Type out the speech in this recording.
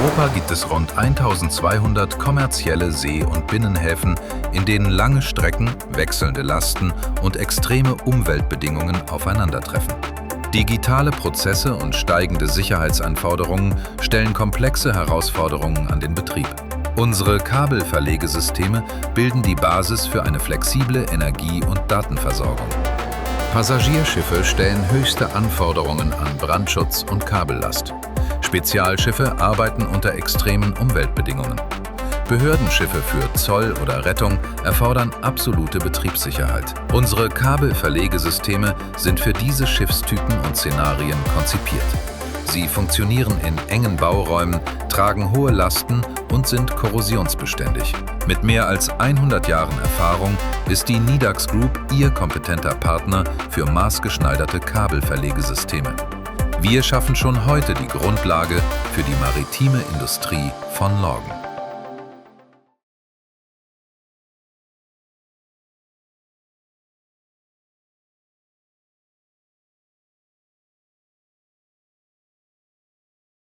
Europa gibt es rund 1200 kommerzielle See- und Binnenhäfen, in denen lange Strecken, wechselnde Lasten und extreme Umweltbedingungen aufeinandertreffen. Digitale Prozesse und steigende Sicherheitsanforderungen stellen komplexe Herausforderungen an den Betrieb. Unsere Kabelverlegesysteme bilden die Basis für eine flexible Energie- und Datenversorgung. Passagierschiffe stellen höchste Anforderungen an Brandschutz und Kabellast. Spezialschiffe arbeiten unter extremen Umweltbedingungen. Behördenschiffe für Zoll oder Rettung erfordern absolute Betriebssicherheit. Unsere Kabelverlegesysteme sind für diese Schiffstypen und Szenarien konzipiert. Sie funktionieren in engen Bauräumen, tragen hohe Lasten und sind korrosionsbeständig. Mit mehr als 100 Jahren Erfahrung ist die Nidax Group Ihr kompetenter Partner für maßgeschneiderte Kabelverlegesysteme. Wir schaffen schon heute die Grundlage für die maritime Industrie von morgen.